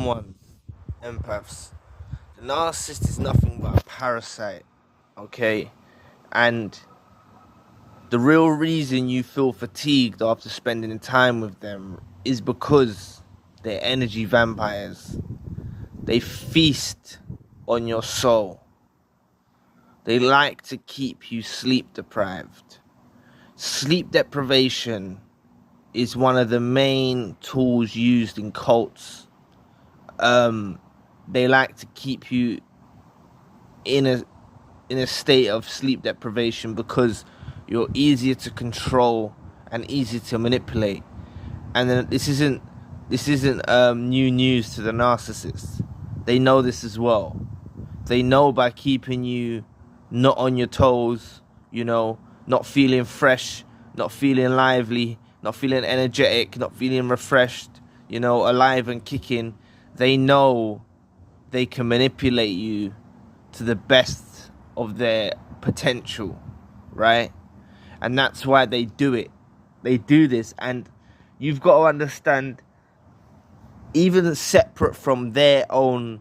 One, empaths. The narcissist is nothing but a parasite, okay? And the real reason you feel fatigued after spending time with them is because they're energy vampires. They feast on your soul. They like to keep you sleep deprived. Sleep deprivation is one of the main tools used in cults. They like to keep you in a state of sleep deprivation because you're easier to control and easier to manipulate. And then this isn't new news to the narcissists. They know this as well. They know by keeping you not on your toes, not feeling fresh, not feeling lively, not feeling energetic, not feeling refreshed, alive and kicking. They know they can manipulate you to the best of their potential, right? And that's why they do it. They do this, and you've got to understand, even separate from their own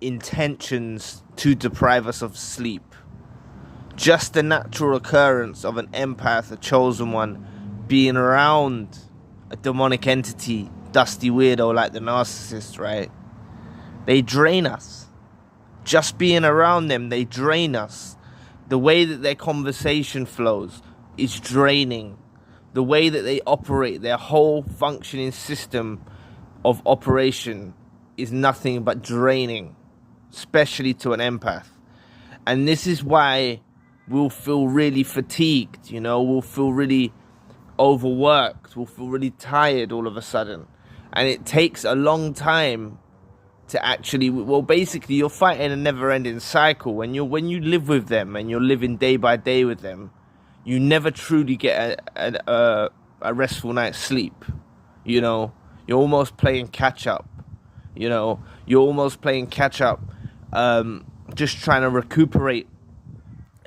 intentions to deprive us of sleep, just the natural occurrence of an empath, a chosen one, being around a demonic entity, dusty weirdo like the narcissist, right? They drain us. Just being around them, they drain us. The way that their conversation flows is draining. The way that they operate, their whole functioning system of operation is nothing but draining, especially to an empath. And this is why we'll feel really fatigued, we'll feel really overworked, we'll feel really tired all of a sudden. And it takes a long time to actually, basically you're fighting a never-ending cycle. When you live with them and you're living day by day with them, you never truly get a restful night's sleep. You're almost playing catch up. You're almost playing catch up, just trying to recuperate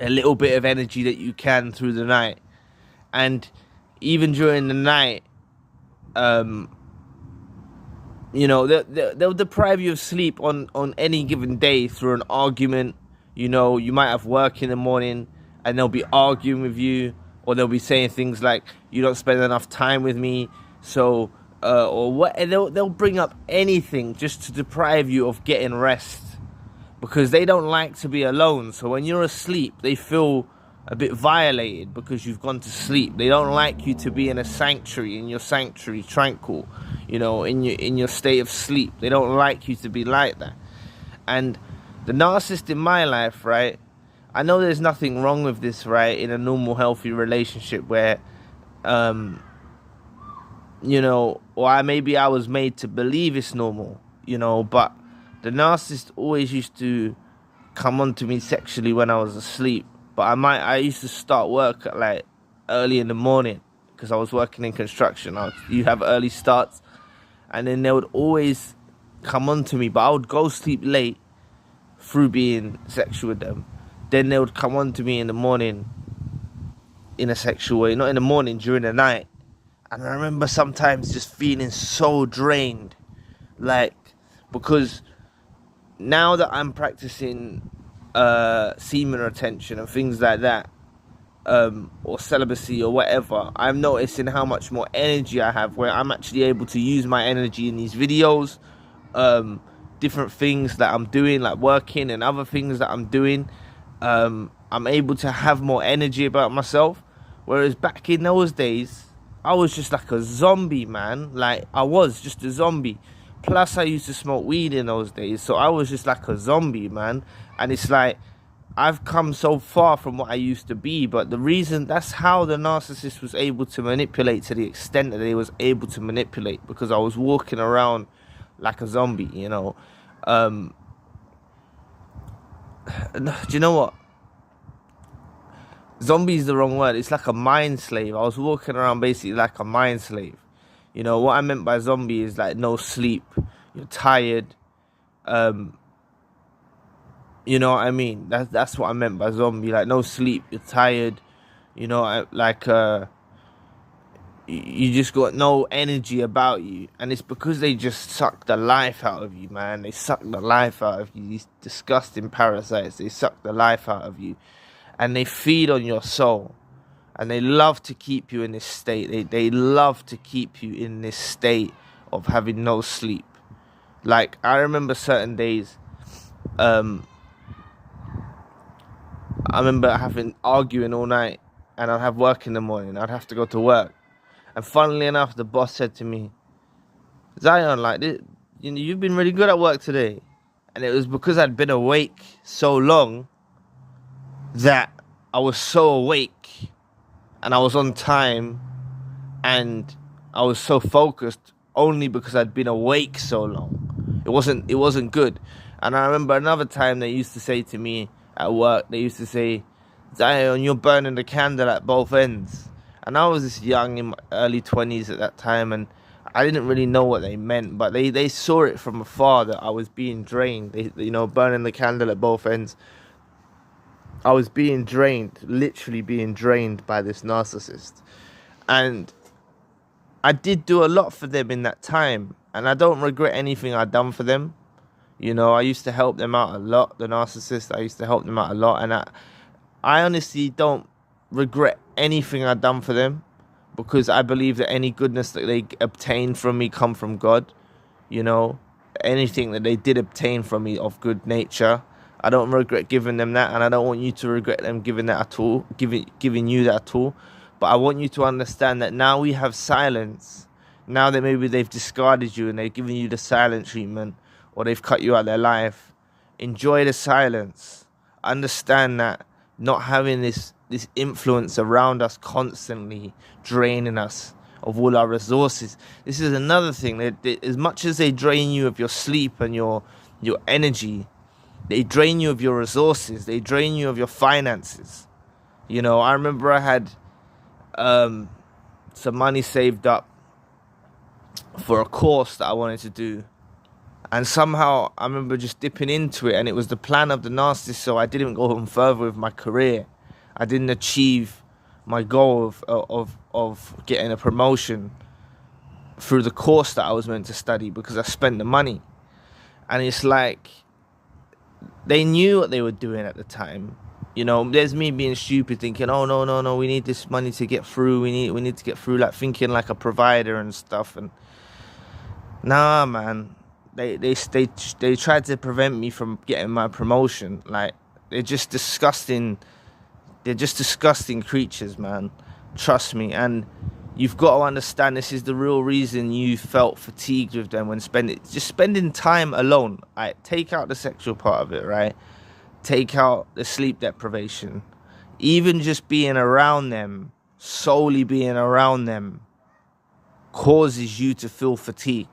a little bit of energy that you can through the night. And even during the night, they'll deprive you of sleep on any given day through an argument. You might have work in the morning and they'll be arguing with you, or they'll be saying things like, you don't spend enough time with me, so or what. And they'll bring up anything just to deprive you of getting rest, because they don't like to be alone. So when you're asleep, they feel a bit violated because you've gone to sleep. They don't like you to be in your sanctuary, tranquil, in your state of sleep. They don't like you to be like that. And the narcissist in my life, right, I know there's nothing wrong with this, right, in a normal, healthy relationship where, or maybe I was made to believe it's normal, but the narcissist always used to come on to me sexually when I was asleep. But I used to start work at like early in the morning because I was working in construction. You have early starts, and then they would always come on to me, but I would go sleep late through being sexual with them. Then they would come on to me in the morning in a sexual way, not in the morning, during the night. And I remember sometimes just feeling so drained, because now that I'm practicing semen retention and things like that, or celibacy or whatever, I'm noticing how much more energy I have, where I'm actually able to use my energy in these videos, different things that I'm doing, like working and other things that I'm doing. I'm able to have more energy about myself, whereas back in those days I was just like a zombie, man. Like, I was just a zombie. Plus I used to smoke weed in those days, so I was just like a zombie, man. And it's like, I've come so far from what I used to be, but that's how the narcissist was able to manipulate to the extent that they was able to manipulate, because I was walking around like a zombie, Do you know what? Zombie is the wrong word. It's like a mind slave. I was walking around basically like a mind slave. What I meant by zombie is like no sleep. You're tired. You know what I mean? That's what I meant by zombie. Like, no sleep. You're tired. you just got no energy about you, and it's because they just suck the life out of you, man. They suck the life out of you. These disgusting parasites, they suck the life out of you, and they feed on your soul, and they love to keep you in this state. They love to keep you in this state of having no sleep. Like, I remember certain days, I remember arguing all night, and I'd have work in the morning. I'd have to go to work. And funnily enough, the boss said to me, Zion, like, you've been really good at work today. And it was because I'd been awake so long that I was so awake and I was on time and I was so focused only because I'd been awake so long. It wasn't good. And I remember another time they used to say to me at work, they used to say, Zion, you're burning the candle at both ends. And I was just young, in my early 20s at that time, and I didn't really know what they meant, but they saw it from afar that I was being drained. Burning the candle at both ends. I was being drained, literally being drained by this narcissist. And I did do a lot for them in that time, and I don't regret anything I'd done for them. I used to help them out a lot, the narcissist. I used to help them out a lot, and I honestly don't regret anything I've done for them, because I believe that any goodness that they obtain from me come from God. Anything that they did obtain from me of good nature, I don't regret giving them that, and I don't want you to regret them giving that at all, giving you that at all. But I want you to understand that now we have silence. Now that maybe they've discarded you and they've given you the silent treatment, or they've cut you out of their life, enjoy the silence. Understand that not having this influence around us constantly draining us of all our resources. This is another thing. As much as they drain you of your sleep and your energy, they drain you of your resources. They drain you of your finances. I remember I had some money saved up for a course that I wanted to do. And somehow I remember just dipping into it, and it was the plan of the narcissist, so I didn't go on further with my career. I didn't achieve my goal of getting a promotion through the course that I was meant to study, because I spent the money. And it's like, they knew what they were doing at the time. There's me being stupid, thinking, oh, no, we need this money to get through. We need to get through, like thinking like a provider and stuff. And nah, man. They tried to prevent me from getting my promotion. Like, they're just disgusting. They're just disgusting creatures, man. Trust me. And you've got to understand, this is the real reason you felt fatigued with them when spending time alone. Right? Take out the sexual part of it, right? Take out the sleep deprivation. Even just being around them, solely being around them, causes you to feel fatigued.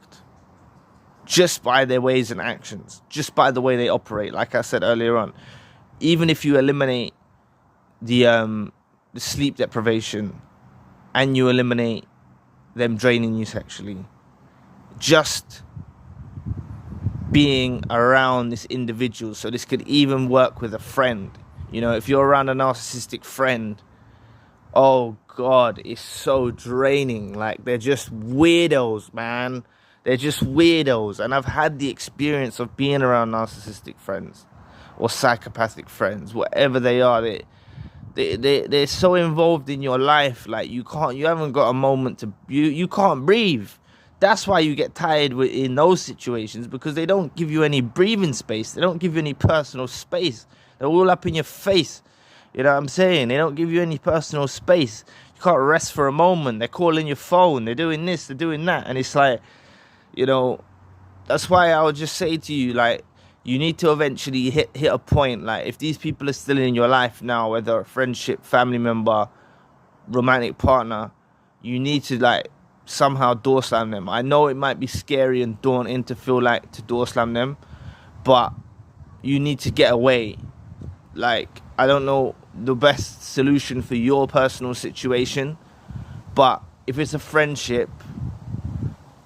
Just by their ways and actions, just by the way they operate. Like I said earlier on, even if you eliminate the sleep deprivation and you eliminate them draining you sexually, just being around this individual. So this could even work with a friend. If you're around a narcissistic friend, oh God, it's so draining. Like, they're just weirdos, man. They're just weirdos. And I've had the experience of being around narcissistic friends or psychopathic friends, whatever they are. They're so involved in your life. Like, you haven't got a moment to, you can't breathe. That's why you get tired in those situations, because they don't give you any breathing space. They don't give you any personal space. They're all up in your face. You know what I'm saying? They don't give you any personal space. You can't rest for a moment. They're calling your phone. They're doing this. They're doing that. And it's like, that's why I would just say to you, like, you need to eventually hit a point. Like, if these people are still in your life now, whether a friendship, family member, romantic partner, you need to, like, somehow door slam them. I know it might be scary and daunting to feel like to door slam them, but you need to get away. Like, I don't know the best solution for your personal situation, but if it's a friendship,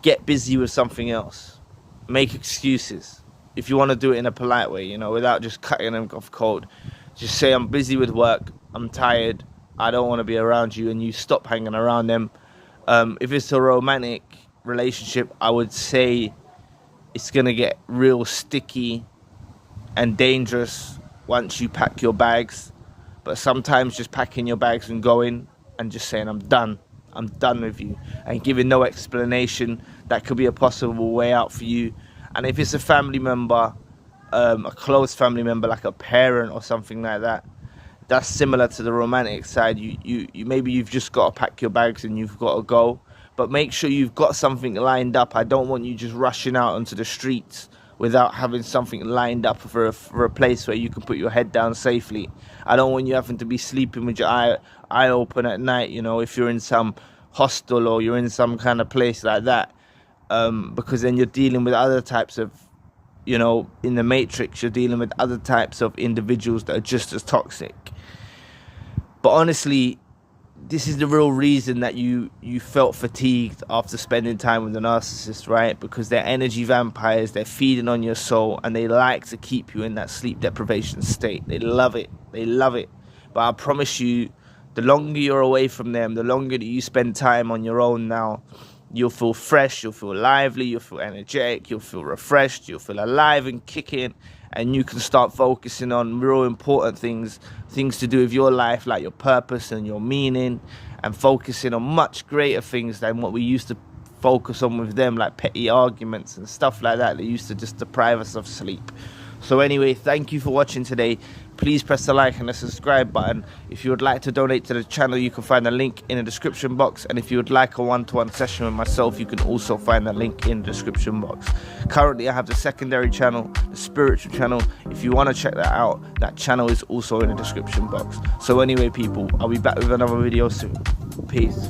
get busy with something else. Make excuses. If you want to do it in a polite way, without just cutting them off cold. Just say, I'm busy with work, I'm tired, I don't want to be around you, and you stop hanging around them. If it's a romantic relationship, I would say it's gonna get real sticky and dangerous once you pack your bags. But sometimes just packing your bags and going and just saying, I'm done with you, and giving no explanation, that could be a possible way out for you. And if it's a family member, a close family member, like a parent or something like that, that's similar to the romantic side. You maybe you've just got to pack your bags and you've got to go, but make sure you've got something lined up. I don't want you just rushing out onto the streets without having something lined up for a place where you can put your head down safely. I don't want you having to be sleeping with your eye open at night, you know, if you're in some hostel or you're in some kind of place like that, because then you're dealing with other types of, you know, in the Matrix, you're dealing with other types of individuals that are just as toxic. But honestly, this is the real reason that you felt fatigued after spending time with a narcissist, right? Because they're energy vampires, they're feeding on your soul, and they like to keep you in that sleep deprivation state. They love it. But I promise you, the longer you're away from them, the longer that you spend time on your own now, you'll feel fresh, you'll feel lively, you'll feel energetic, you'll feel refreshed, you'll feel alive and kicking, and you can start focusing on real important things to do with your life, like your purpose and your meaning, and focusing on much greater things than what we used to focus on with them, like petty arguments and stuff like that used to just deprive us of sleep. So anyway, thank you for watching today. Please press the like and the subscribe button. If you would like to donate to the channel, you can find the link in the description box. And if you would like a one-to-one session with myself, you can also find the link in the description box. Currently, I have the secondary channel, the spiritual channel. If you want to check that out, that channel is also in the description box. So anyway, people, I'll be back with another video soon. Peace.